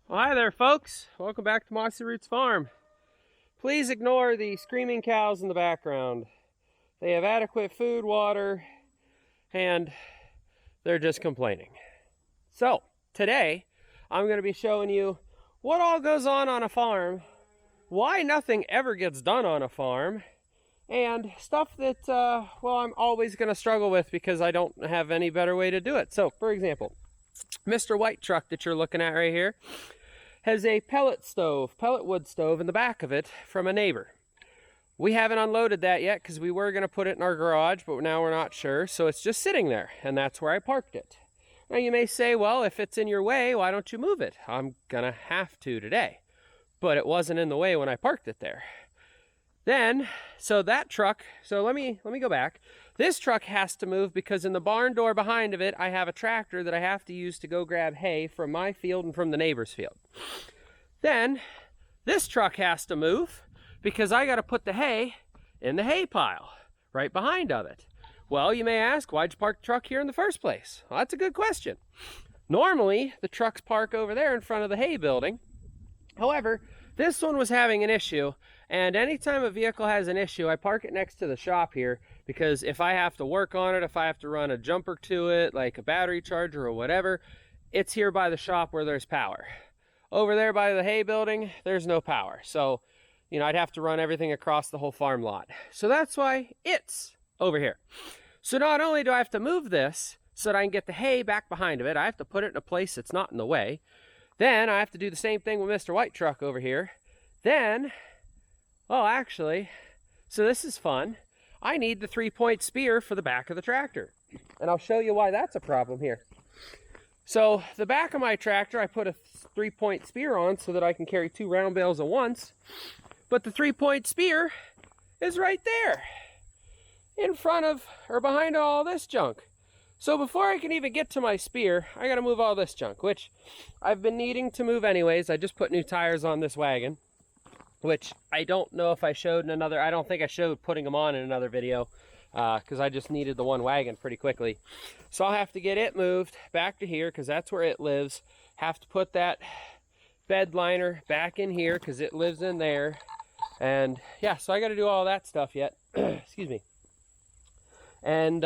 Well, hi there, folks. Welcome back to Mossy Roots Farm. Please ignore the screaming cows in the background. They have adequate food, water, and they're just complaining. So, today, I'm going to be showing you what all goes on a farm, why nothing ever gets done on a farm, and stuff that, well, I'm always going to struggle with because I don't have any better way to do it. So, for example, Mr. White Truck that you're looking at right here has a pellet wood stove in the back of it from a neighbor. We haven't unloaded that yet because we were going to put it in our garage, but now we're not sure, so it's just sitting there, and that's where I parked it. Now you may say, well, if it's in your way, why don't you move it? I'm gonna have to today, but it wasn't in the way when I parked it there. Then, so that truck, so let me go back. This truck has to move because in the barn door behind of it, I have a tractor that I have to use to go grab hay from my field and from the neighbor's field. Then, this truck has to move because I got to put the hay in the hay pile right behind of it. Well, you may ask, why'd you park the truck here in the first place? Well, that's a good question. Normally, the trucks park over there in front of the hay building. However, this one was having an issue, and anytime a vehicle has an issue, I park it next to the shop here because if I have to work on it, if I have to run a jumper to it, like a battery charger or whatever, it's here by the shop where there's power. Over there by the hay building, there's no power. So, you know, I'd have to run everything across the whole farm lot. So that's why it's over here. So not only do I have to move this so that I can get the hay back behind of it, I have to put it in a place that's not in the way. Then I have to do the same thing with Mr. White Truck over here. Then, well, actually, so this is fun. I need the 3-point spear for the back of the tractor. And I'll show you why that's a problem here. So the back of my tractor, I put a 3-point spear on so that I can carry 2 round bales at once. But the 3-point spear is right there in front of or behind all this junk. So before I can even get to my spear, I got to move all this junk, which I've been needing to move anyways. I just put new tires on this wagon, which I don't know if I showed in another, I don't think I showed putting them on in another video because I just needed the one wagon pretty quickly. So I'll have to get it moved back to here because that's where it lives. Have to put that bed liner back in here because it lives in there. And yeah, so I got to do all that stuff yet. Excuse me. And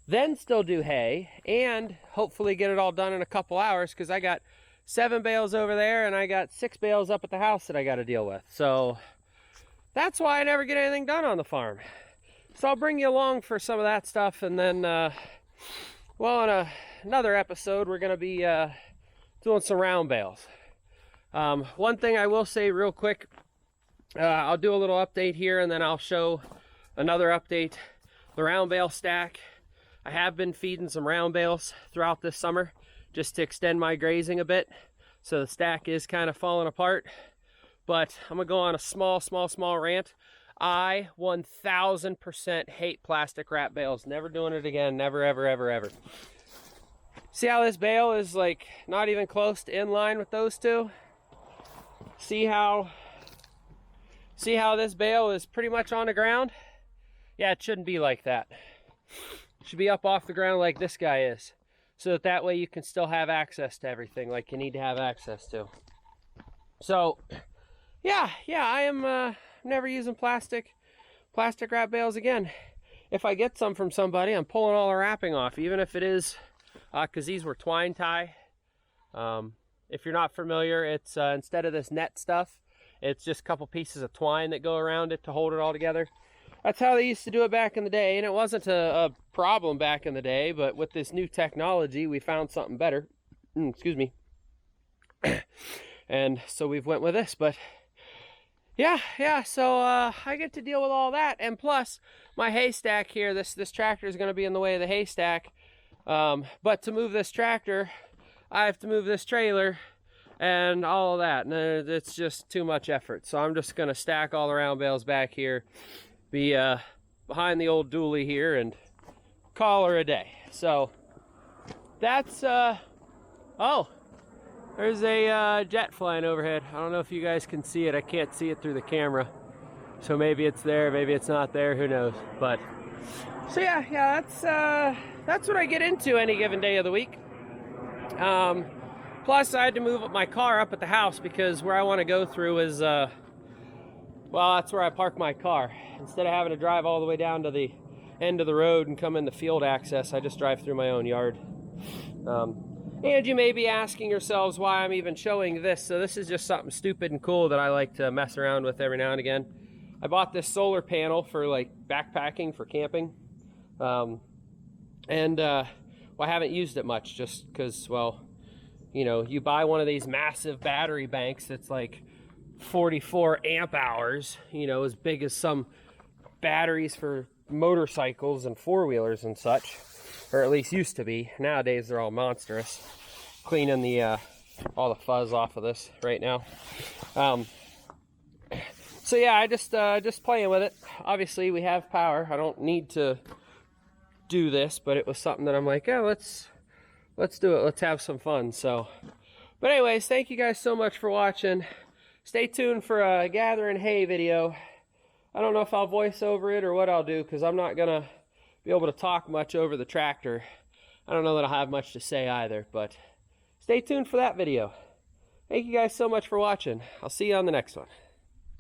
then still do hay and hopefully get it all done in a couple hours because I got 7 bales over there and I got 6 bales up at the house that I got to deal with. So that's why I never get anything done on the farm. So I'll bring you along for some of that stuff, and then well, in another episode we're going to be doing some round bales. One thing I will say real quick, I'll do a little update here and then I'll show another update. The round bale stack, I have been feeding some round bales throughout this summer just to extend my grazing a bit. So the stack is kind of falling apart, but I'm gonna go on a small rant. I 1000% hate plastic wrap bales. Never doing it again. Never, ever. See how this bale is like not even close to in line with those two? See how this bale is pretty much on the ground? Yeah, it shouldn't be like that. It should be up off the ground like this guy is, so that way you can still have access to everything like you need to have access to. So yeah, I am never using plastic wrap bales again. If I get some from somebody, I'm pulling all the wrapping off, even if it is because these were twine tie. If you're not familiar, it's instead of this net stuff, it's just a couple pieces of twine that go around it to hold it all together. That's how they used to do it back in the day, and it wasn't a problem back in the day, but with this new technology, we found something better. Excuse me. And so we've went with this, but yeah, so I get to deal with all that, and plus, my haystack here, this tractor is going to be in the way of the haystack, but to move this tractor, I have to move this trailer, and all of that, and it's just too much effort, so I'm just going to stack all the round bales back here, be behind the old dually here and call her a day. So that's oh, there's a jet flying overhead. I don't know if you guys can see it. I can't see it through the camera, so maybe it's there, maybe it's not there, who knows. But so yeah, that's what I get into any given day of the week. Plus, I had to move my car up at the house because where I want to go through is, well, that's where I park my car. Instead of having to drive all the way down to the end of the road and come in the field access, I just drive through my own yard. And you may be asking yourselves why I'm even showing this. So this is just something stupid and cool that I like to mess around with every now and again. I bought this solar panel for like backpacking, for camping. Well, I haven't used it much just because, well, you know, you buy one of these massive battery banks that's like 44 amp hours, you know, as big as some batteries for motorcycles and four-wheelers and such, or at least used to be. Nowadays they're all monstrous. Cleaning the all the fuzz off of this right now. So yeah, I just playing with it. Obviously we have power. I don't need to do this, but it was something that I'm like, oh, let's do it. Let's have some fun. So, but anyways, thank you guys so much for watching. Stay tuned for a gathering hay video. I don't know if I'll voice over it or what I'll do, because I'm not gonna be able to talk much over the tractor. I don't know that I'll have much to say either, but stay tuned for that video. Thank you guys so much for watching. I'll see you on the next one.